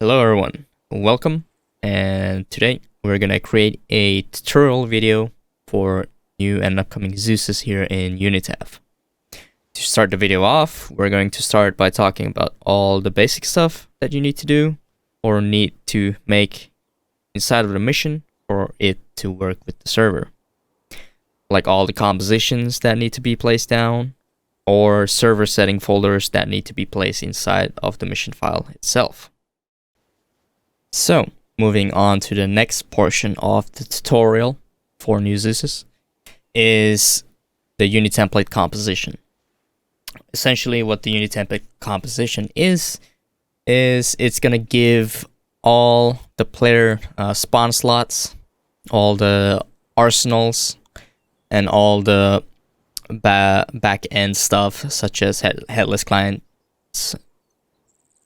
Hello everyone, welcome, and today we're gonna create a tutorial video for new and upcoming Zeuses here in Unitaf. To start the video off, we're going to start by talking about all the basic stuff that you need to do or need to make inside of the mission for it to work with the server. Like all the compositions that need to be placed down, or server setting folders that need to be placed inside of the mission file itself. So, moving on to the next portion of the tutorial for new Zeuses is the Unitemplate composition. Essentially, what the Unitemplate composition is it's gonna give all the player spawn slots, all the arsenals, and all the back-end stuff such as headless clients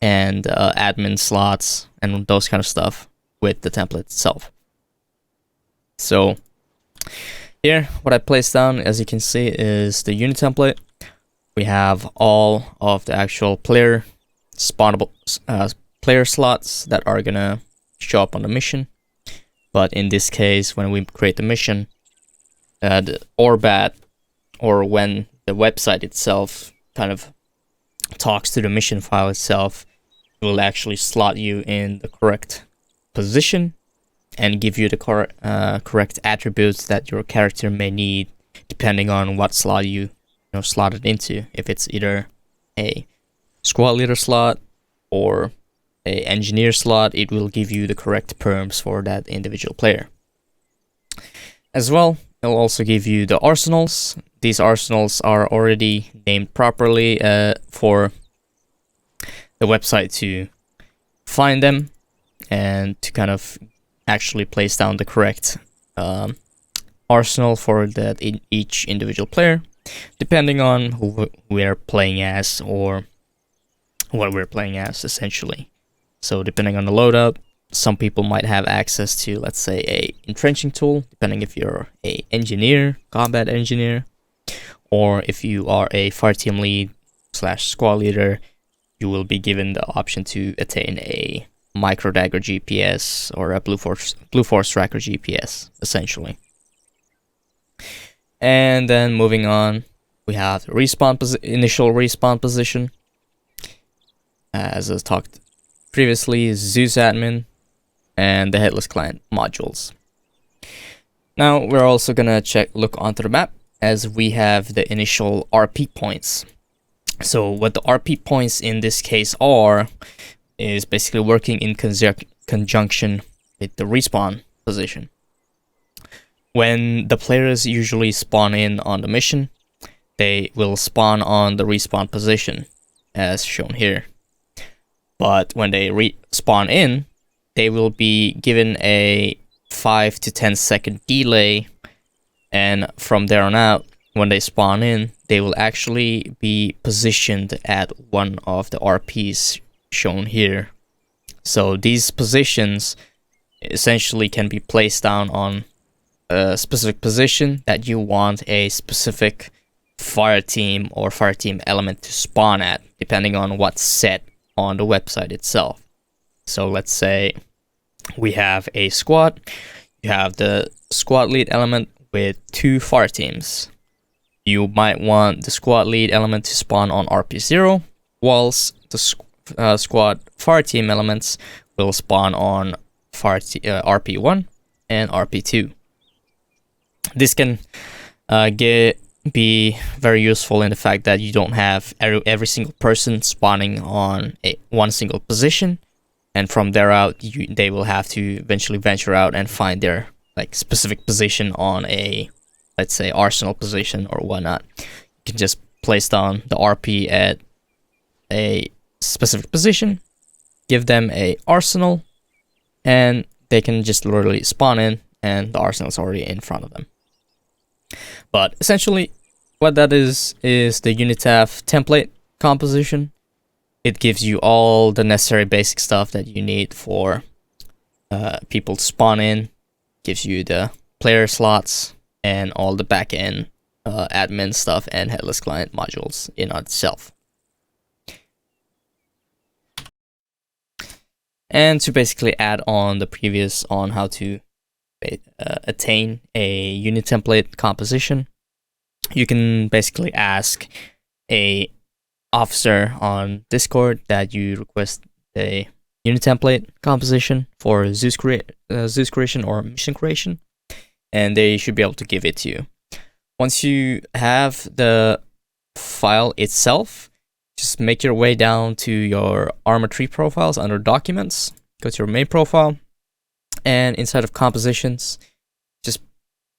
and admin slots and those kind of stuff with the template itself. So here, what I placed down, as you can see, is the unit template. We have all of the actual player spawnable player slots that are gonna show up on the mission. But in this case, when we create the mission, or when the website itself kind of talks to the mission file itself, it will actually slot you in the correct position and give you the correct attributes that your character may need depending on what slot you slotted into. If it's either a squad leader slot or a engineer slot, it will give you the correct perms for that individual player. As well, it will also give you the arsenals. These arsenals are already named properly for the website to find them and to kind of actually place down the correct arsenal for that in each individual player, depending on who we're playing as or what we're playing as, essentially. So depending on the loadout, some people might have access to, let's say, a entrenching tool, depending if you're a engineer, combat engineer, or if you are a fireteam lead / squad leader, you will be given the option to attain a micro dagger GPS or a blue force tracker GPS, essentially. And then moving on, we have the initial respawn position. As I talked previously, Zeus admin and the headless client modules. Now we're also gonna look onto the map, as we have the initial RP points. So what the RP points in this case is basically working in conjunction with the respawn position. When the players usually spawn in on the mission, they will spawn on the respawn position, as shown here. But when they spawn in, they will be given a 5 to 10 second delay, and from there on out, when they spawn in, they will actually be positioned at one of the RPs shown here. So these positions essentially can be placed down on a specific position that you want a specific fire team or fire team element to spawn at, depending on what's set on the website itself. So let's say we have a squad. You have the squad lead element with 2 fire teams. You might want the squad lead element to spawn on RP0, whilst the squad fire team elements will spawn on RP1 and RP2. This can be very useful in the fact that you don't have every single person spawning on one single position, and from there out, they will have to eventually venture out and find their specific position on a, let's say, arsenal position or whatnot. You can just place down the RP at a specific position, give them a arsenal, and they can just literally spawn in, and the arsenal is already in front of them. But essentially, what that is the Unitaf template composition. It gives you all the necessary basic stuff that you need for people to spawn in. Gives you the player slots and all the back-end admin stuff and headless client modules in itself. And to basically add on the previous on how to attain a unit template composition, you can basically ask a officer on Discord that you request a unit template composition for Zeus creation or mission creation, and they should be able to give it to you. Once you have the file itself, just make your way down to your Arma tree profiles under documents, go to your main profile, and inside of compositions, just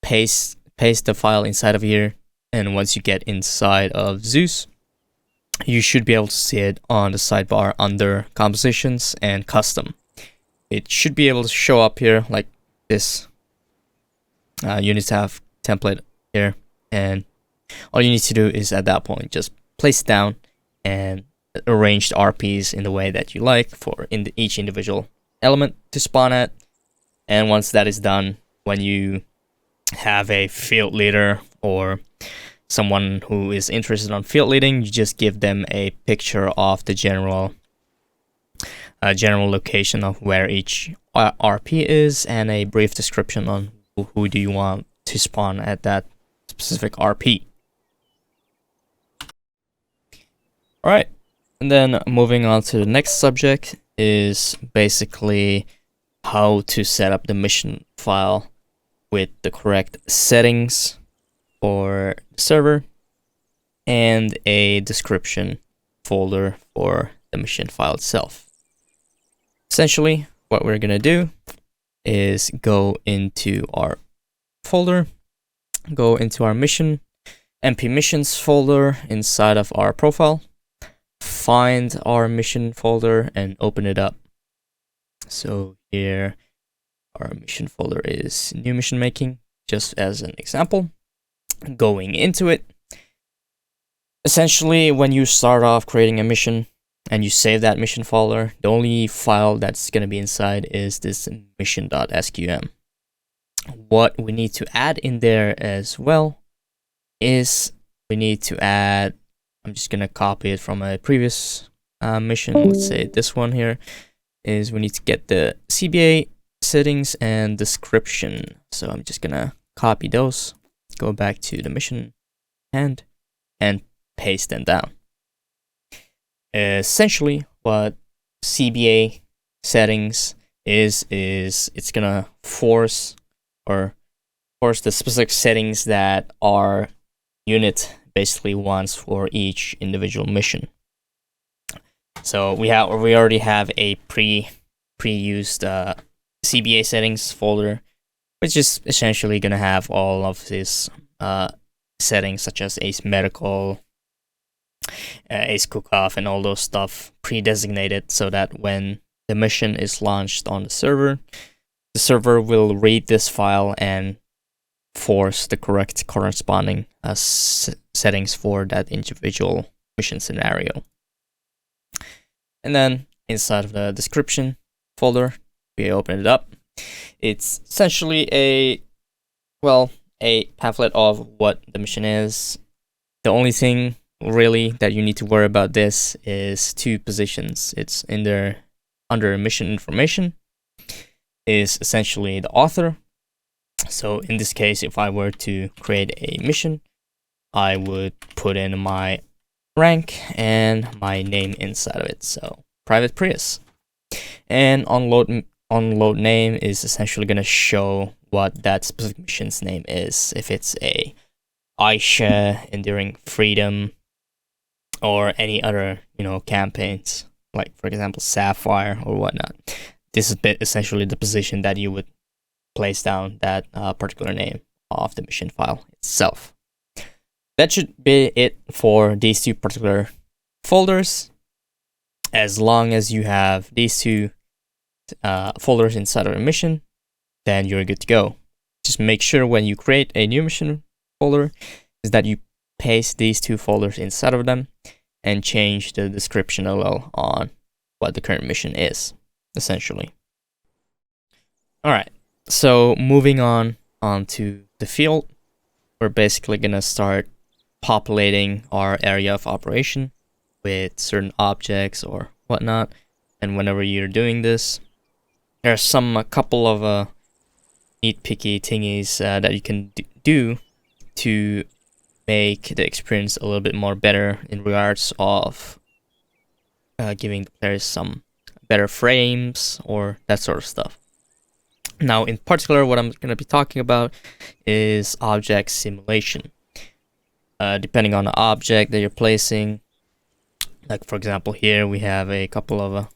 paste the file inside of here. And once you get inside of Zeus, you should be able to see it on the sidebar under compositions and custom. It should be able to show up here like this Unitaf template here, and all you need to do is at that point just place it down and arrange the RPs in the way that you like for each individual element to spawn at. And once that is done, when you have a field leader or someone who is interested on field leading, you just give them a picture of the general location of where each RP is and a brief description on who do you want to spawn at that specific RP. Alright, and then moving on to the next subject is basically how to set up the mission file with the correct settings for the server and a description folder for the mission file itself. Essentially, what we're gonna do is go into our folder, go into our mission, MP missions folder inside of our profile, find our mission folder and open it up. So here our mission folder is new mission making, just as an example. Going into it, essentially when you start off creating a mission and you save that mission folder, the only file that's going to be inside is this mission.sqm. What we need to add in there as well is we need to add, I'm just going to copy it from a previous mission, let's say this one here, is we need to get the CBA settings and description. So I'm just going to copy those, go back to the mission and paste them down. Essentially what CBA settings is it's gonna force the specific settings that our unit basically wants for each individual mission. So we already have a pre-used CBA settings folder, which is essentially gonna have all of these settings such as Ace Medical, Ace Cook-Off, and all those stuff pre-designated, so that when the mission is launched on the server will read this file and force the correct corresponding settings for that individual mission scenario. And then inside of the description folder, we open it up. It's essentially a pamphlet of what the mission is. The only thing really that you need to worry about this is two positions. It's in there under mission information, is essentially the author. So in this case, if I were to create a mission, I would put in my rank and my name inside of it. So Private Prius. And onload name is essentially going to show what that specific mission's name is. If it's a Aisha, Enduring Freedom, or any other, campaigns, like for example Sapphire or whatnot. This is essentially the position that you would place down that particular name of the mission file itself. That should be it for these two particular folders. As long as you have these two folders inside of a mission, then you're good to go. Just make sure when you create a new mission folder is that you paste these two folders inside of them and change the description a little on what the current mission is, essentially. Alright, so moving on to the field, we're basically gonna start populating our area of operation with certain objects or whatnot, and whenever you're doing this, there's a couple of nitpicky thingies that you can do to make the experience a little bit more better in regards of giving the players some better frames or that sort of stuff. Now, in particular, what I'm going to be talking about is object simulation. Depending on the object that you're placing, like for example here we have a couple of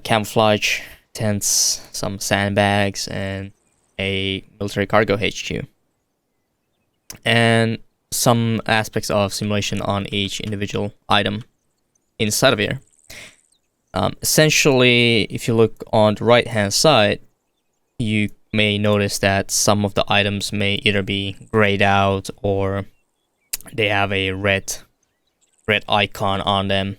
camouflage tents, some sandbags, and a military cargo HQ, and some aspects of simulation on each individual item inside of here. Essentially, if you look on the right hand side, you may notice that some of the items may either be grayed out or they have a red icon on them.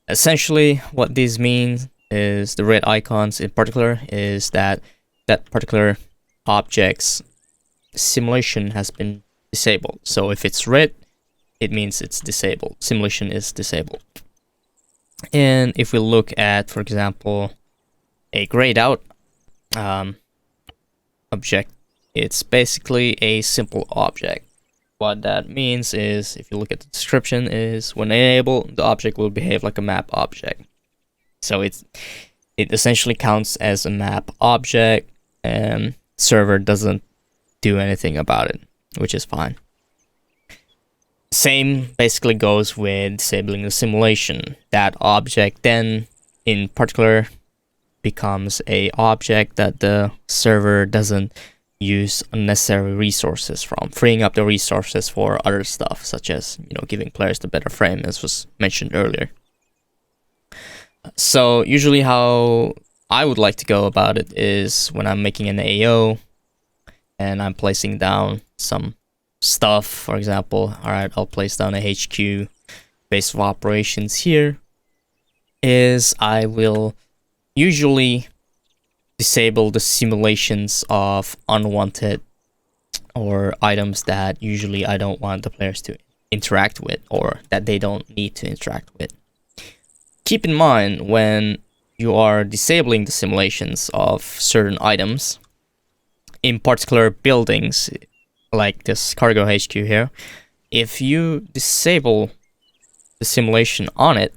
Essentially, what this means is the red icons in particular is that particular object's simulation has been disabled. So if it's red, it means it's disabled. Simulation is disabled. And if we look at, for example, a grayed out object, it's basically a simple object. What that means is, if you look at the description, is when enabled, the object will behave like a map object. So it essentially counts as a map object, and server doesn't do anything about it, which is fine. Same basically goes with disabling the simulation. That object then, in particular, becomes a object that the server doesn't use unnecessary resources from, freeing up the resources for other stuff, such as, giving players the better frame, as was mentioned earlier. So usually how I would like to go about it is when I'm making an AO and I'm placing down some stuff, for example, alright, I'll place down a HQ base of operations here, is I will usually disable the simulations of unwanted or items that usually I don't want the players to interact with, or that they don't need to interact with. Keep in mind, when you are disabling the simulations of certain items, in particular buildings, like this cargo HQ here, if you disable the simulation on it,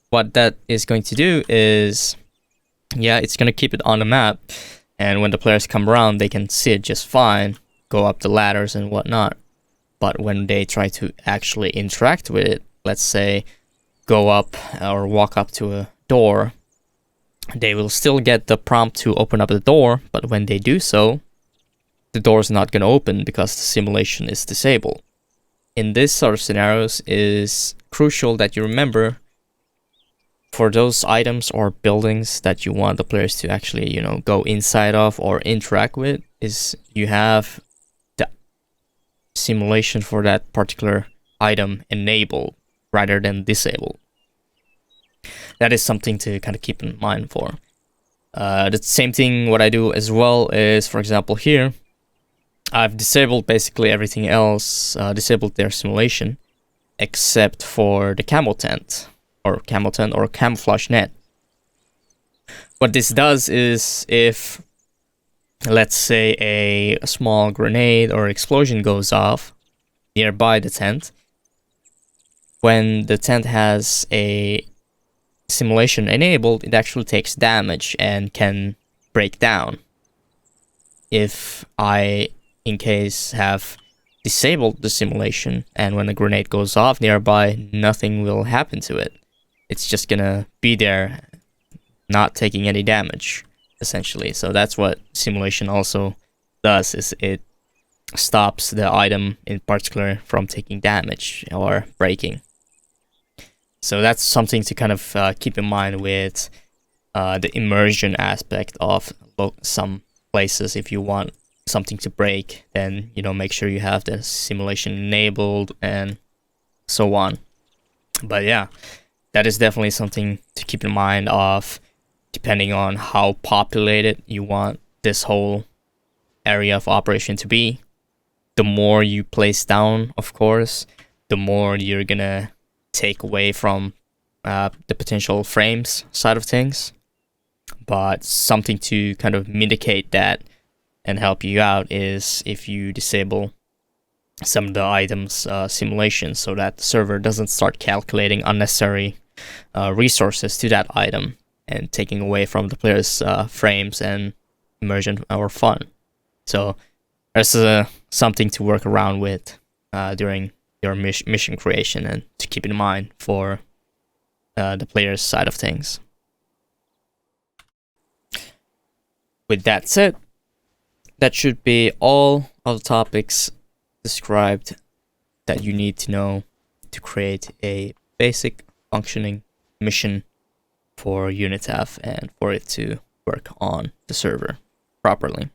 what that is going to do is, it's going to keep it on the map, and when the players come around, they can see it just fine, go up the ladders and whatnot. But when they try to actually interact with it, let's say go up or walk up to a door, they will still get the prompt to open up the door, but when they do so, the door is not going to open because the simulation is disabled. In this sort of scenarios, it is crucial that you remember, for those items or buildings that you want the players to actually, go inside of or interact with, is you have the simulation for that particular item enabled rather than disabled. That is something to kind of keep in mind for. The same thing what I do as well is, for example, here, I've disabled basically everything else, disabled their simulation, except for the camel tent or camouflage net. What this does is, if, let's say, a small grenade or explosion goes off nearby the tent, when the tent has a simulation enabled, it actually takes damage and can break down. If I, in case, have disabled the simulation, and when a grenade goes off nearby, nothing will happen to it. It's just gonna be there, not taking any damage, essentially. So that's what simulation also does, is it stops the item in particular from taking damage or breaking. So that's something to kind of keep in mind with the immersion aspect of some places. If you want something to break, then make sure you have the simulation enabled and so on. But yeah, that is definitely something to keep in mind of, depending on how populated you want this whole area of operation to be. The more you place down, of course, the more you're gonna take away from the potential frames side of things, but something to kind of mitigate that and help you out is if you disable some of the items simulations, so that the server doesn't start calculating unnecessary resources to that item and taking away from the player's frames and immersion or fun. So there's something to work around with during your mission creation and to keep in mind for the player's side of things. With that said, that should be all of the topics described that you need to know to create a basic functioning mission for Unitaf and for it to work on the server properly.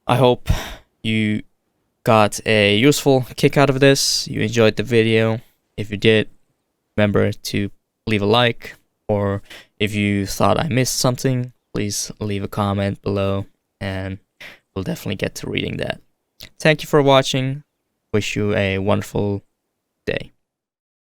I hope you got a useful kick out of this, you enjoyed the video. If you did, remember to leave a like, or if you thought I missed something, please leave a comment below and we'll definitely get to reading that. Thank you for watching. Wish you a wonderful day.